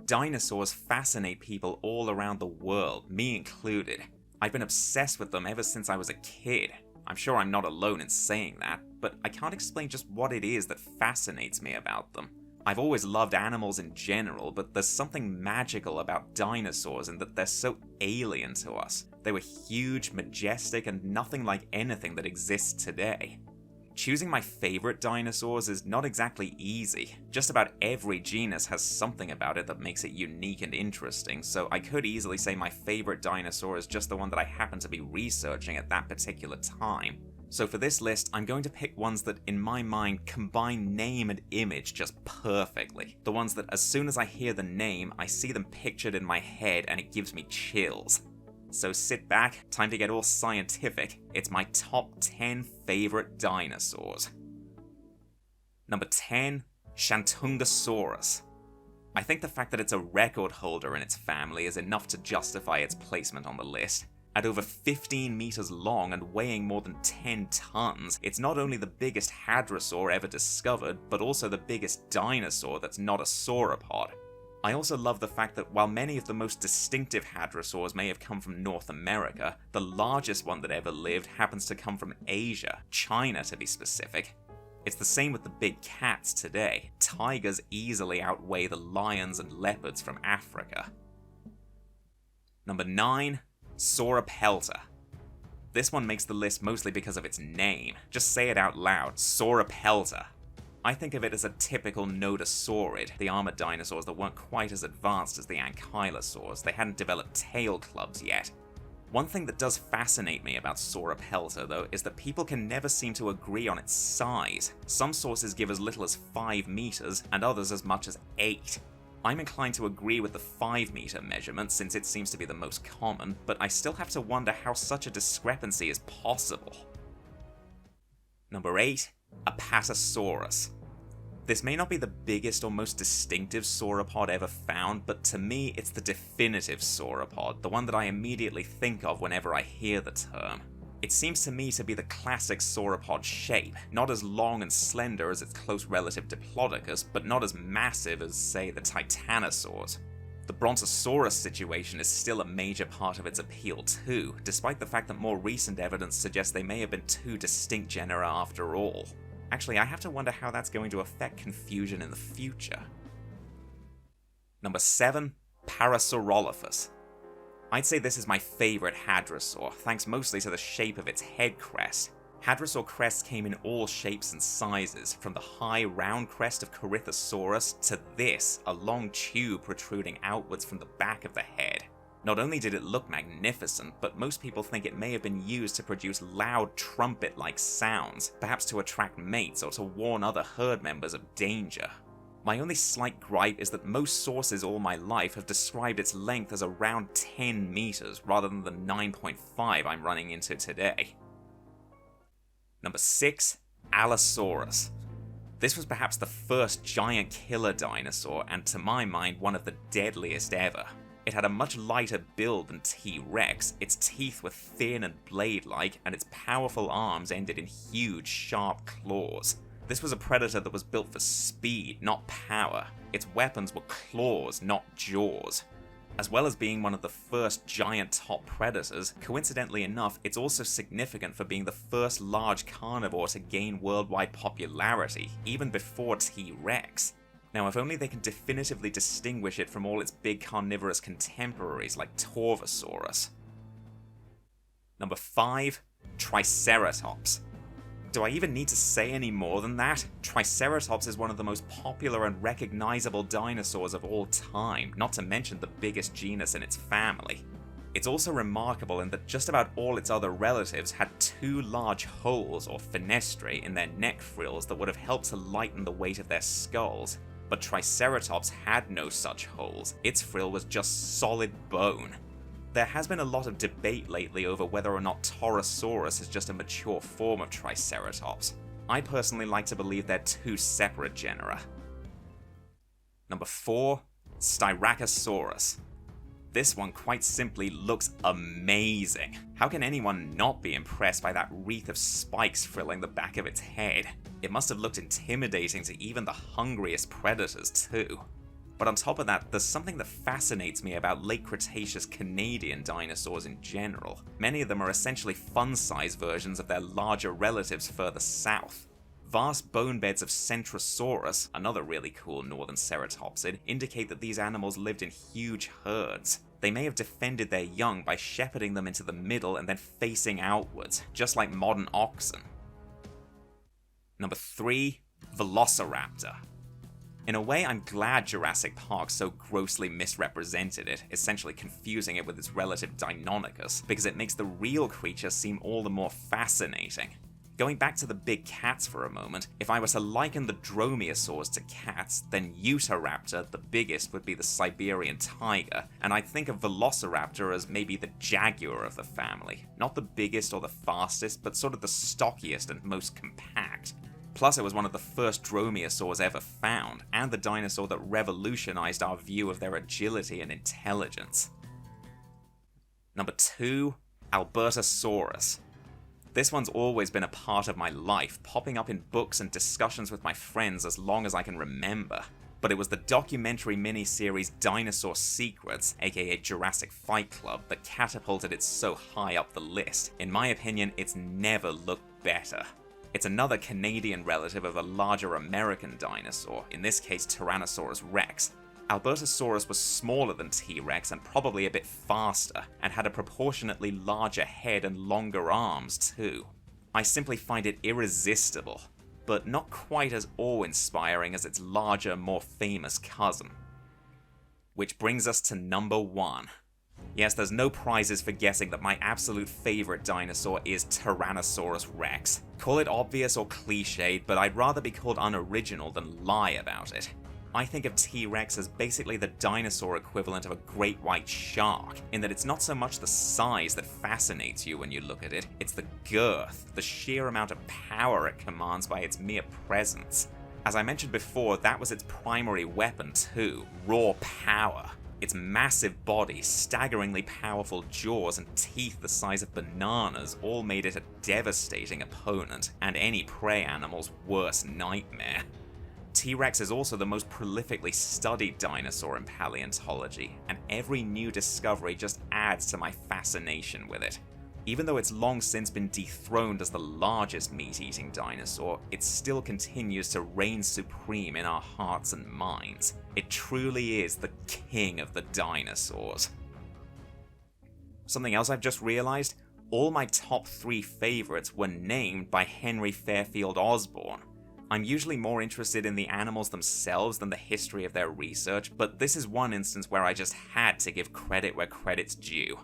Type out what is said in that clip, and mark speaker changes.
Speaker 1: Dinosaurs fascinate people all around the world, me included. I've been obsessed with them ever since I was a kid. I'm sure I'm not alone in saying that, but I can't explain just what it is that fascinates me about them. I've always loved animals in general, but there's something magical about dinosaurs in that they're so alien to us. They were huge, majestic, and nothing like anything that exists today. Choosing my favorite dinosaurs is not exactly easy. Just about every genus has something about it that makes it unique and interesting, so I could easily say my favorite dinosaur is just the one that I happen to be researching at that particular time. So for this list, I'm going to pick ones that, in my mind, combine name and image just perfectly. The ones that as soon as I hear the name, I see them pictured in my head and it gives me chills. So sit back, time to get all scientific. It's my top 10 favorite dinosaurs. Number 10, Shantungosaurus. I think the fact that it's a record holder in its family is enough to justify its placement on the list. At over 15 meters long and weighing more than 10 tons, it's not only the biggest hadrosaur ever discovered, but also the biggest dinosaur that's not a sauropod. I also love the fact that while many of the most distinctive hadrosaurs may have come from North America, the largest one that ever lived happens to come from Asia, China to be specific. It's the same with the big cats today. Tigers easily outweigh the lions and leopards from Africa. Number 9, Sauropelta. This one makes the list mostly because of its name. Just say it out loud, Sauropelta. I think of it as a typical nodosaurid, the armored dinosaurs that weren't quite as advanced as the ankylosaurs. They hadn't developed tail clubs yet. One thing that does fascinate me about Sauropelta, though, is that people can never seem to agree on its size. Some sources give as little as 5 meters, and others as much as 8. I'm inclined to agree with the 5-meter measurement since it seems to be the most common, but I still have to wonder how such a discrepancy is possible. Number 8, Apatosaurus. This may not be the biggest or most distinctive sauropod ever found, but to me it's the definitive sauropod, the one that I immediately think of whenever I hear the term. It seems to me to be the classic sauropod shape, not as long and slender as its close relative Diplodocus, but not as massive as, say, the Titanosaurs. The Brontosaurus situation is still a major part of its appeal too, despite the fact that more recent evidence suggests they may have been 2 distinct genera after all. Actually, I have to wonder how that's going to affect confusion in the future. Number 7, Parasaurolophus. I'd say this is my favourite hadrosaur, thanks mostly to the shape of its head crest. Hadrosaur crests came in all shapes and sizes, from the high round crest of Corythosaurus to this, a long tube protruding outwards from the back of the head. Not only did it look magnificent, but most people think it may have been used to produce loud trumpet-like sounds, perhaps to attract mates or to warn other herd members of danger. My only slight gripe is that most sources all my life have described its length as around 10 meters rather than the 9.5 I'm running into today. Number 6, Allosaurus. This was perhaps the first giant killer dinosaur, and to my mind one of the deadliest ever. It had a much lighter build than T-Rex, its teeth were thin and blade-like, and its powerful arms ended in huge, sharp claws. This was a predator that was built for speed, not power. Its weapons were claws, not jaws. As well as being one of the first giant top predators, coincidentally enough, it's also significant for being the first large carnivore to gain worldwide popularity, even before T-Rex. Now, if only they can definitively distinguish it from all its big carnivorous contemporaries like Torvosaurus. Number 5, Triceratops. Do I even need to say any more than that? Triceratops is one of the most popular and recognizable dinosaurs of all time, not to mention the biggest genus in its family. It's also remarkable in that just about all its other relatives had 2 large holes or fenestrae in their neck frills that would have helped to lighten the weight of their skulls. But Triceratops had no such holes. Its frill was just solid bone. There has been a lot of debate lately over whether or not Torosaurus is just a mature form of Triceratops. I personally like to believe they're 2 separate genera. Number 4, Styracosaurus. This one quite simply looks amazing. How can anyone not be impressed by that wreath of spikes frilling the back of its head? It must have looked intimidating to even the hungriest predators too. But on top of that, there's something that fascinates me about late Cretaceous Canadian dinosaurs in general. Many of them are essentially fun-sized versions of their larger relatives further south. Vast bone beds of Centrosaurus, another really cool northern ceratopsid, indicate that these animals lived in huge herds. They may have defended their young by shepherding them into the middle and then facing outwards, just like modern oxen. Number 3. Velociraptor. In a way, I'm glad Jurassic Park so grossly misrepresented it, essentially confusing it with its relative Deinonychus, because it makes the real creature seem all the more fascinating. Going back to the big cats for a moment, if I were to liken the dromaeosaurs to cats, then Utahraptor, the biggest, would be the Siberian tiger, and I'd think of Velociraptor as maybe the jaguar of the family. Not the biggest or the fastest, but sort of the stockiest and most compact. Plus, it was one of the first dromaeosaurs ever found, and the dinosaur that revolutionized our view of their agility and intelligence. Number 2. Albertosaurus. This one's always been a part of my life, popping up in books and discussions with my friends as long as I can remember. But it was the documentary miniseries Dinosaur Secrets, aka Jurassic Fight Club, that catapulted it so high up the list. In my opinion, it's never looked better. It's another Canadian relative of a larger American dinosaur, in this case Tyrannosaurus rex. Albertosaurus was smaller than T-Rex and probably a bit faster, and had a proportionately larger head and longer arms too. I simply find it irresistible, but not quite as awe-inspiring as its larger, more famous cousin. Which brings us to number 1. Yes, there's no prizes for guessing that my absolute favorite dinosaur is Tyrannosaurus rex. Call it obvious or cliched, but I'd rather be called unoriginal than lie about it. I think of T-Rex as basically the dinosaur equivalent of a great white shark, in that it's not so much the size that fascinates you when you look at it, it's the girth, the sheer amount of power it commands by its mere presence. As I mentioned before, that was its primary weapon too, raw power. Its massive body, staggeringly powerful jaws, and teeth the size of bananas all made it a devastating opponent, and any prey animal's worst nightmare. T-Rex is also the most prolifically studied dinosaur in paleontology, and every new discovery just adds to my fascination with it. Even though it's long since been dethroned as the largest meat-eating dinosaur, it still continues to reign supreme in our hearts and minds. It truly is the king of the dinosaurs. Something else I've just realized? All my top 3 favorites were named by Henry Fairfield Osborn. I'm usually more interested in the animals themselves than the history of their research, but this is one instance where I just had to give credit where credit's due.